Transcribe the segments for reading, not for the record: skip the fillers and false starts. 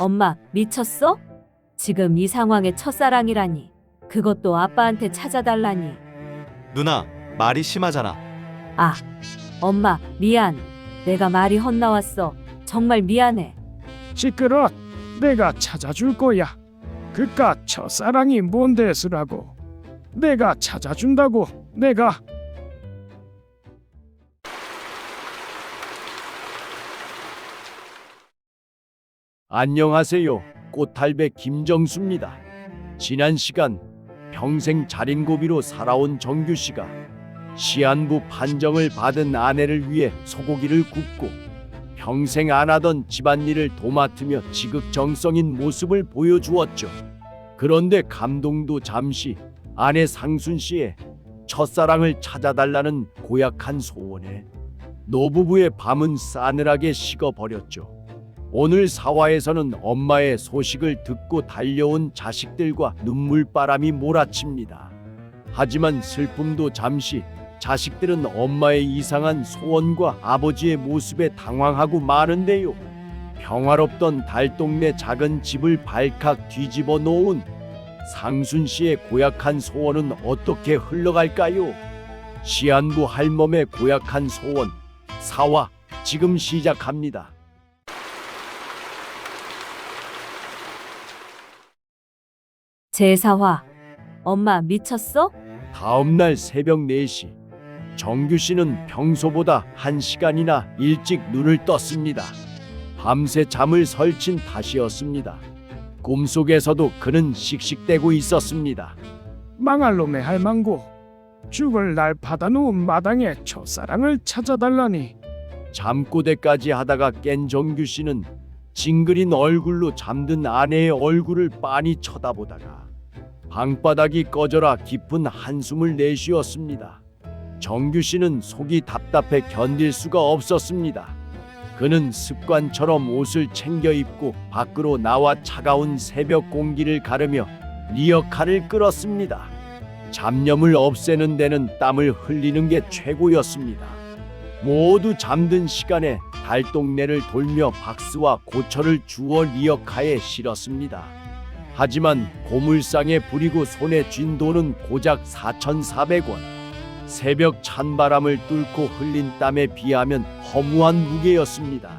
엄마, 미쳤어? 지금 이 상황에 첫사랑이라니. 그것도 아빠한테 찾아달라니. 누나, 말이 심하잖아. 아, 엄마, 미안. 내가 말이 헛나왔어. 정말 미안해. 시끄러. 내가 찾아줄 거야. 그깟 첫사랑이 뭔데 쓰라고. 내가 찾아준다고. 내가. 안녕하세요. 꽃탈배 김정수입니다. 지난 시간 평생 자린고비로 살아온 정규 씨가 시한부 판정을 받은 아내를 위해 소고기를 굽고 평생 안 하던 집안일을 도맡으며 지극정성인 모습을 보여주었죠. 그런데 감동도 잠시 아내 상순 씨의 첫사랑을 찾아달라는 고약한 소원에 노부부의 밤은 싸늘하게 식어버렸죠. 오늘 사화에서는 엄마의 소식을 듣고 달려온 자식들과 눈물바람이 몰아칩니다. 하지만 슬픔도 잠시, 자식들은 엄마의 이상한 소원과 아버지의 모습에 당황하고 마는데요. 평화롭던 달동네 작은 집을 발칵 뒤집어 놓은 상순 씨의 고약한 소원은 어떻게 흘러갈까요? 시한부 할멈의 고약한 소원, 사화 지금 시작합니다. 제4화. 엄마, 미쳤어? 다음날 새벽 4시 정규 씨는 평소보다 1시간이나 일찍 눈을 떴습니다. 밤새 잠을 설친 탓이었습니다. 꿈속에서도 그는 씩씩대고 있었습니다. 망할 놈의 할망구. 죽을 날 받아놓은 마당에 첫사랑을 찾아달라니. 잠꼬대까지 하다가 깬 정규 씨는 징그린 얼굴로 잠든 아내의 얼굴을 빤히 쳐다보다가 방바닥이 꺼져라 깊은 한숨을 내쉬었습니다. 정규 씨는 속이 답답해 견딜 수가 없었습니다. 그는 습관처럼 옷을 챙겨 입고 밖으로 나와 차가운 새벽 공기를 가르며 리어카를 끌었습니다. 잡념을 없애는 데는 땀을 흘리는 게 최고였습니다. 모두 잠든 시간에 달동네를 돌며 박스와 고철을 주워 리어카에 실었습니다. 하지만 고물상에 부리고 손에 쥔 돈은 고작 4,400원. 새벽 찬바람을 뚫고 흘린 땀에 비하면 허무한 무게였습니다.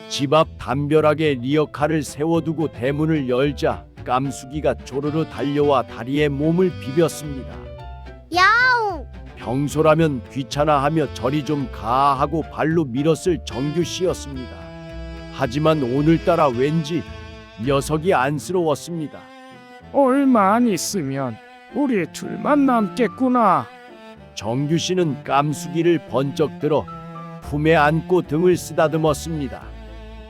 집 앞 담벼락에 리어카를 세워두고 대문을 열자 깜수기가 조르르 달려와 다리에 몸을 비볐습니다. 야옹! 평소라면 귀찮아하며 저리 좀 가 하고 발로 밀었을 정규 씨였습니다. 하지만 오늘따라 왠지 녀석이 안쓰러웠습니다. 얼마 안 있으면 우리 둘만 남겠구나. 정규 씨는 깜수기를 번쩍 들어 품에 안고 등을 쓰다듬었습니다.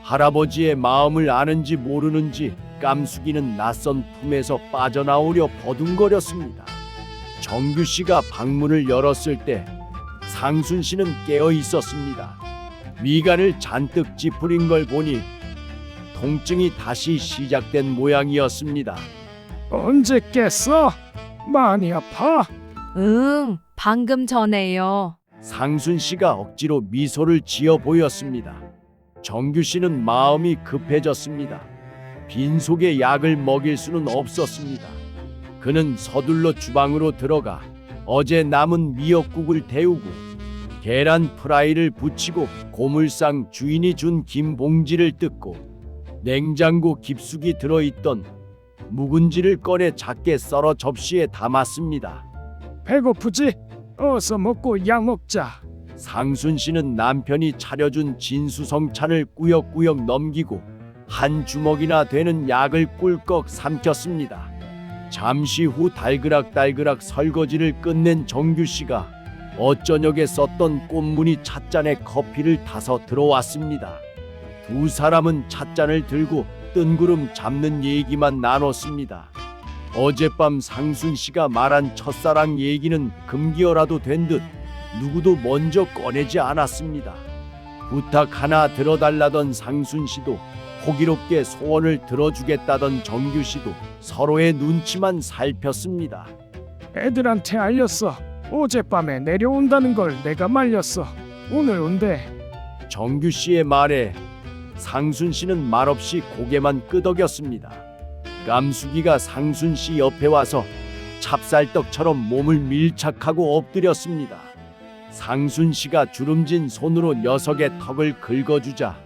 할아버지의 마음을 아는지 모르는지 깜수기는 낯선 품에서 빠져나오려 버둥거렸습니다. 정규 씨가 방문을 열었을 때 상순 씨는 깨어 있었습니다. 미간을 잔뜩 찌푸린 걸 보니 통증이 다시 시작된 모양이었습니다. 언제 깼어? 많이 아파? 응, 방금 전에요. 상순 씨가 억지로 미소를 지어 보였습니다. 정규 씨는 마음이 급해졌습니다. 빈속에 약을 먹일 수는 없었습니다. 그는 서둘러 주방으로 들어가 어제 남은 미역국을 데우고 계란 프라이를 부치고 고물상 주인이 준 김 봉지를 뜯고 냉장고 깊숙이 들어있던 묵은지를 꺼내 작게 썰어 접시에 담았습니다. 배고프지? 어서 먹고 약 먹자. 상순 씨는 남편이 차려준 진수성찬을 꾸역꾸역 넘기고 한 주먹이나 되는 약을 꿀꺽 삼켰습니다. 잠시 후 달그락달그락 설거지를 끝낸 정규 씨가 어저녁에 썼던 꽃무늬 찻잔에 커피를 타서 들어왔습니다. 두 사람은 찻잔을 들고 뜬구름 잡는 얘기만 나눴습니다. 어젯밤 상순 씨가 말한 첫사랑 얘기는 금기어라도 된 듯 누구도 먼저 꺼내지 않았습니다. 부탁 하나 들어달라던 상순 씨도 호기롭게 소원을 들어주겠다던 정규 씨도 서로의 눈치만 살폈습니다. 애들한테 알렸어. 어젯밤에 내려온다는 걸 내가 말렸어. 오늘 온대. 정규 씨의 말에 상순 씨는 말없이 고개만 끄덕였습니다. 깜숙이가 상순 씨 옆에 와서 찹쌀떡처럼 몸을 밀착하고 엎드렸습니다. 상순 씨가 주름진 손으로 녀석의 턱을 긁어주자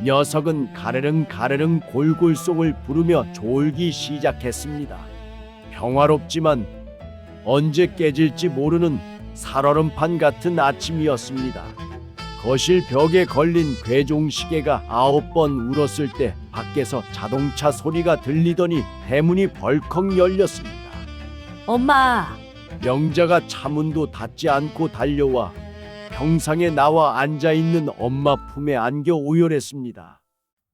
녀석은 가르릉 가르릉 골골송을 부르며 졸기 시작했습니다. 평화롭지만 언제 깨질지 모르는 살얼음판 같은 아침이었습니다. 거실 벽에 걸린 괴종시계가 9번 울었을 때 밖에서 자동차 소리가 들리더니 대문이 벌컥 열렸습니다. 엄마, 명자가 차문도 닫지 않고 달려와 평상에 나와 앉아있는 엄마 품에 안겨 오열했습니다.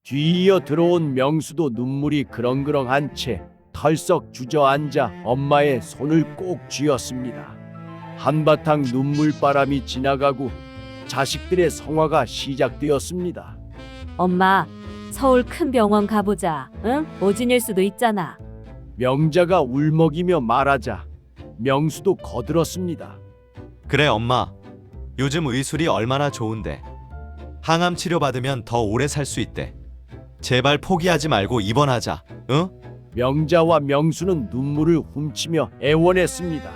뒤이어 들어온 명수도 눈물이 그렁그렁한 채 털썩 주저앉아 엄마의 손을 꼭 쥐었습니다. 한바탕 눈물바람이 지나가고 자식들의 성화가 시작되었습니다. 엄마, 서울 큰 병원 가보자. 응? 오진일 수도 있잖아. 명자가 울먹이며 말하자 명수도 거들었습니다. 그래 엄마. 요즘 의술이 얼마나 좋은데. 항암 치료 받으면 더 오래 살 수 있대. 제발 포기하지 말고 입원하자. 응? 명자와 명수는 눈물을 훔치며 애원했습니다.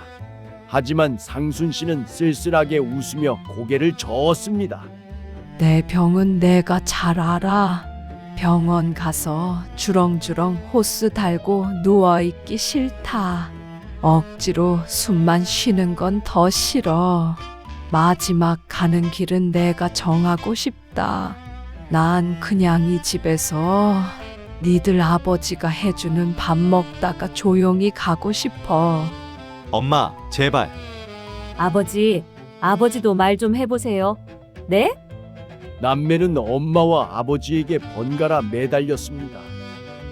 하지만 상순 씨는 쓸쓸하게 웃으며 고개를 저었습니다. 내 병은 내가 잘 알아. 병원 가서 주렁주렁 호스 달고 누워있기 싫다. 억지로 숨만 쉬는 건 더 싫어. 마지막 가는 길은 내가 정하고 싶다. 난 그냥 이 집에서 니들 아버지가 해주는 밥 먹다가 조용히 가고 싶어. 엄마, 제발. 아버지도 말 좀 해보세요. 네? 남매는 엄마와 아버지에게 번갈아 매달렸습니다.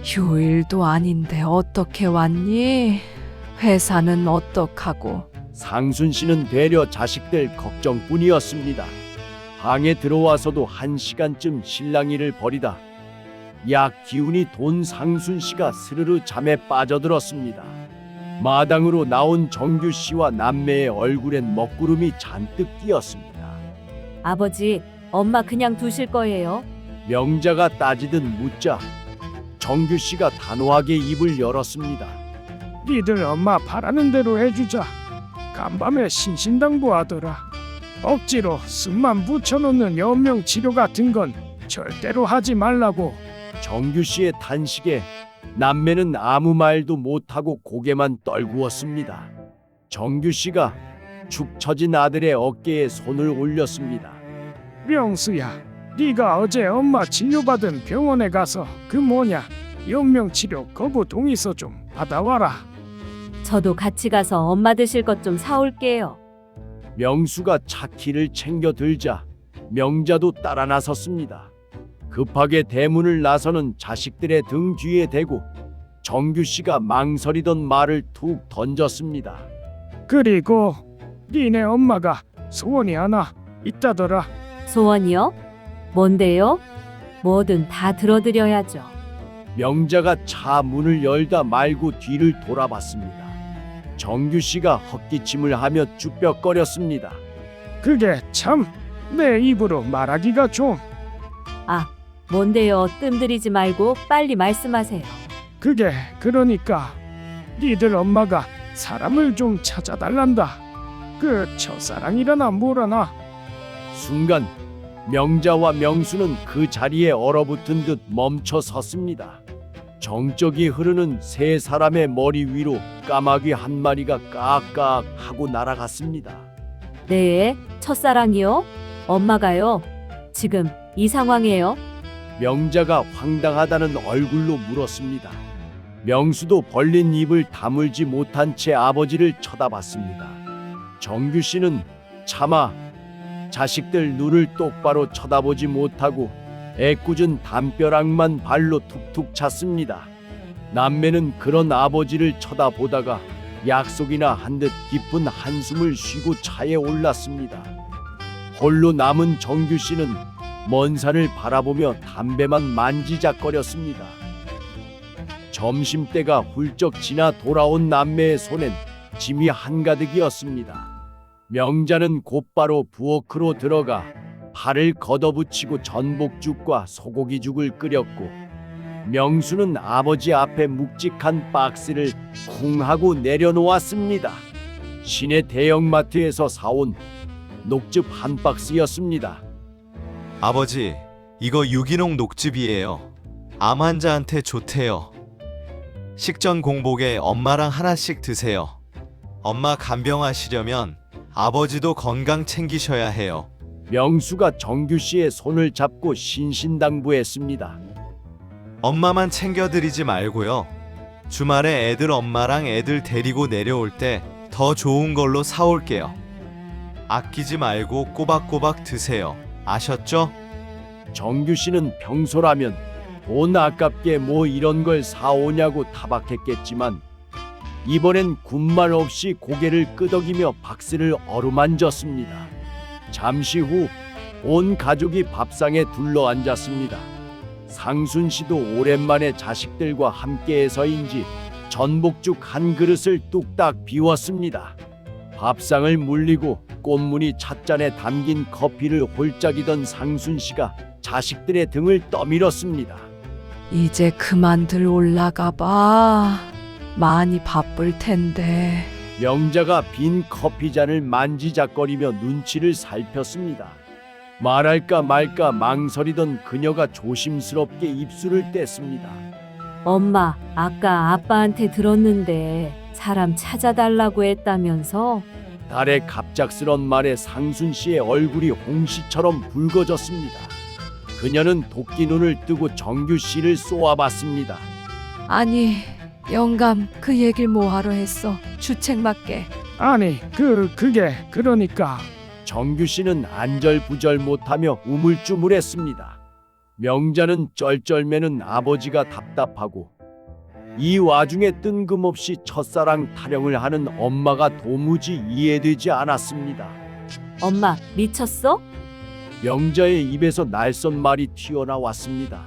휴일도 아닌데 어떻게 왔니? 회사는 어떡하고? 상순 씨는 되려 자식들 걱정뿐이었습니다. 방에 들어와서도 1시간쯤 실랑이를 벌이다 약 기운이 돈 상순 씨가 스르르 잠에 빠져들었습니다. 마당으로 나온 정규 씨와 남매의 얼굴엔 먹구름이 잔뜩 띄었습니다. 아버지, 엄마 그냥 두실 거예요? 명자가 따지듯 묻자 정규 씨가 단호하게 입을 열었습니다. 니들 엄마 바라는 대로 해주자. 간밤에 신신당부하더라. 억지로 숨만 붙여놓는 연명 치료 같은 건 절대로 하지 말라고. 정규 씨의 탄식에 남매는 아무 말도 못하고 고개만 떨구었습니다. 정규 씨가 축 처진 아들의 어깨에 손을 올렸습니다. 명수야, 네가 어제 엄마 진료받은 병원에 가서 연명 치료 거부 동의서 좀 받아와라. 저도 같이 가서 엄마 드실 것 좀 사올게요. 명수가 차키를 챙겨 들자 명자도 따라 나섰습니다. 급하게 대문을 나서는 자식들의 등 뒤에 대고 정규 씨가 망설이던 말을 툭 던졌습니다. 그리고 니네 엄마가 소원이 하나 있다더라. 소원이요? 뭔데요? 뭐든 다 들어드려야죠. 명자가 차 문을 열다 말고 뒤를 돌아봤습니다. 정규 씨가 헛기침을 하며 쭈뼛거렸습니다. 그게 참 내 입으로 말하기가 좀. 아, 뭔데요? 뜸들이지 말고 빨리 말씀하세요. 그게 그러니까 니들 엄마가 사람을 좀 찾아달란다. 그 첫사랑이라나 뭐라나. 순간 명자와 명수는 그 자리에 얼어붙은 듯 멈춰 섰습니다. 정적이 흐르는 세 사람의 머리 위로 까마귀 한 마리가 까악 하고 날아갔습니다. 네, 첫사랑이요? 엄마가요? 지금 이 상황이에요? 명자가 황당하다는 얼굴로 물었습니다. 명수도 벌린 입을 다물지 못한 채 아버지를 쳐다봤습니다. 정규 씨는 차마 자식들 눈을 똑바로 쳐다보지 못하고 애꿎은 담벼락만 발로 툭툭 찼습니다. 남매는 그런 아버지를 쳐다보다가 약속이나 한 듯 깊은 한숨을 쉬고 차에 올랐습니다. 홀로 남은 정규 씨는 먼 산을 바라보며 담배만 만지작거렸습니다. 점심때가 훌쩍 지나 돌아온 남매의 손엔 짐이 한가득이었습니다. 명자는 곧바로 부엌으로 들어가 팔을 걷어붙이고 전복죽과 소고기죽을 끓였고 명수는 아버지 앞에 묵직한 박스를 쿵 하고 내려놓았습니다. 시내 대형마트에서 사온 녹즙 한 박스였습니다. 아버지, 이거 유기농 녹즙이에요. 암 환자한테 좋대요. 식전 공복에 엄마랑 하나씩 드세요. 엄마 간병하시려면 아버지도 건강 챙기셔야 해요. 명수가 정규 씨의 손을 잡고 신신당부했습니다. 엄마만 챙겨드리지 말고요. 주말에 애들 엄마랑 애들 데리고 내려올 때 더 좋은 걸로 사올게요. 아끼지 말고 꼬박꼬박 드세요. 아셨죠? 정규 씨는 평소라면 돈 아깝게 뭐 이런 걸 사오냐고 타박했겠지만 이번엔 군말 없이 고개를 끄덕이며 박스를 어루만졌습니다. 잠시 후 온 가족이 밥상에 둘러앉았습니다. 상순 씨도 오랜만에 자식들과 함께해서인지 전복죽 한 그릇을 뚝딱 비웠습니다. 밥상을 물리고 꽃무늬 찻잔에 담긴 커피를 홀짝이던 상순 씨가 자식들의 등을 떠밀었습니다. 이제 그만들 올라가 봐. 많이 바쁠 텐데. 명자가 빈 커피잔을 만지작거리며 눈치를 살폈습니다. 말할까 말까 망설이던 그녀가 조심스럽게 입술을 뗐습니다. 엄마, 아까 아빠한테 들었는데 사람 찾아달라고 했다면서? 딸의 갑작스런 말에 상순 씨의 얼굴이 홍시처럼 붉어졌습니다. 그녀는 도끼 눈을 뜨고 정규 씨를 쏘아봤습니다. 아니, 영감 그 얘길 뭐하러 했어? 주책 맞게. 아니 그게 그러니까 정규 씨는 안절부절 못하며 우물쭈물했습니다. 명자는 쩔쩔매는 아버지가 답답하고 이 와중에 뜬금없이 첫사랑 타령을 하는 엄마가 도무지 이해되지 않았습니다. 엄마, 미쳤어? 명자의 입에서 날선 말이 튀어나왔습니다.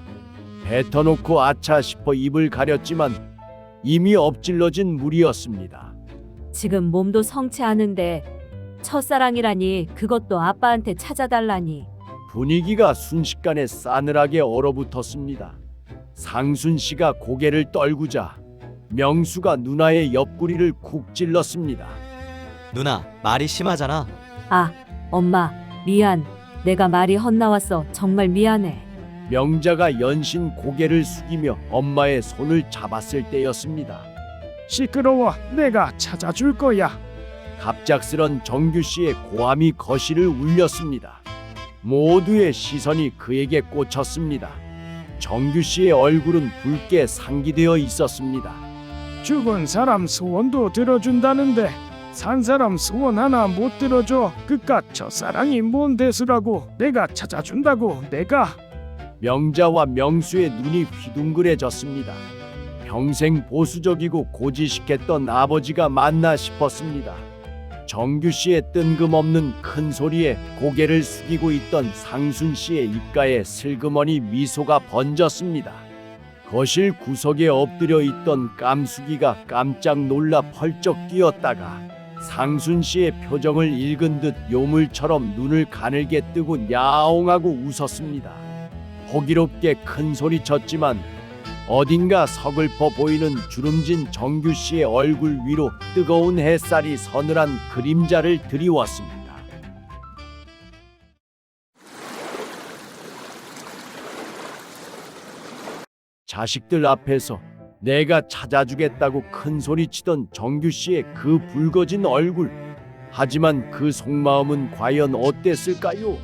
뱉어놓고 아차 싶어 입을 가렸지만 이미 엎질러진 물이었습니다. 지금 몸도 성취하는데 첫사랑이라니, 그것도 아빠한테 찾아달라니. 분위기가 순식간에 싸늘하게 얼어붙었습니다. 상순 씨가 고개를 떨구자 명수가 누나의 옆구리를 쿡 찔렀습니다. 누나, 말이 심하잖아. 아, 엄마, 미안. 내가 말이 헛나왔어. 정말 미안해. 명자가 연신 고개를 숙이며 엄마의 손을 잡았을 때였습니다. 시끄러워. 내가 찾아줄 거야. 갑작스런 정규 씨의 고함이 거실을 울렸습니다. 모두의 시선이 그에게 꽂혔습니다. 정규 씨의 얼굴은 붉게 상기되어 있었습니다. 죽은 사람 소원도 들어준다는데 산 사람 소원 하나 못 들어줘. 그깟 첫사랑이 뭔 대수라고. 내가 찾아준다고. 내가. 명자와 명수의 눈이 휘둥그레졌습니다. 평생 보수적이고 고지식했던 아버지가 맞나 싶었습니다. 정규 씨의 뜬금없는 큰 소리에 고개를 숙이고 있던 상순 씨의 입가에 슬그머니 미소가 번졌습니다. 거실 구석에 엎드려 있던 깜숙이가 깜짝 놀라 펄쩍 뛰었다가 상순 씨의 표정을 읽은 듯 요물처럼 눈을 가늘게 뜨고 야옹하고 웃었습니다. 호기롭게 큰 소리 쳤지만 어딘가 서글퍼 보이는 주름진 정규 씨의 얼굴 위로 뜨거운 햇살이 서늘한 그림자를 드리웠습니다. 자식들 앞에서 내가 찾아주겠다고 큰 소리치던 정규 씨의 그 붉어진 얼굴. 하지만 그 속마음은 과연 어땠을까요?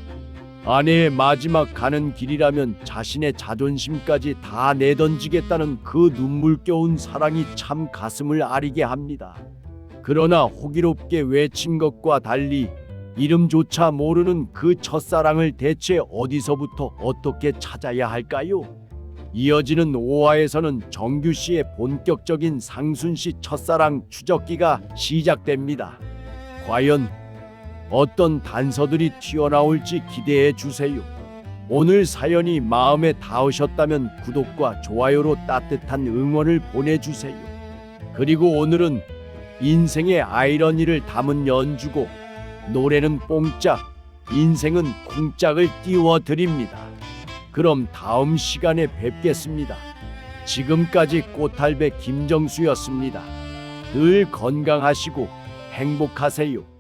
아내의 마지막 가는 길이라면 자신의 자존심까지 다 내던지겠다는 그 눈물겨운 사랑이 참 가슴을 아리게 합니다. 그러나 호기롭게 외친 것과 달리 이름조차 모르는 그 첫사랑을 대체 어디서부터 어떻게 찾아야 할까요? 이어지는 5화에서는 정규 씨의 본격적인 상순 씨 첫사랑 추적기가 시작됩니다. 과연 어떤 단서들이 튀어나올지 기대해 주세요. 오늘 사연이 마음에 닿으셨다면 구독과 좋아요로 따뜻한 응원을 보내주세요. 그리고 오늘은 인생의 아이러니를 담은 연주고 노래는 뽕짝, 인생은 쿵짝을 띄워드립니다. 그럼 다음 시간에 뵙겠습니다. 지금까지 꽃할배 김정수였습니다. 늘 건강하시고 행복하세요.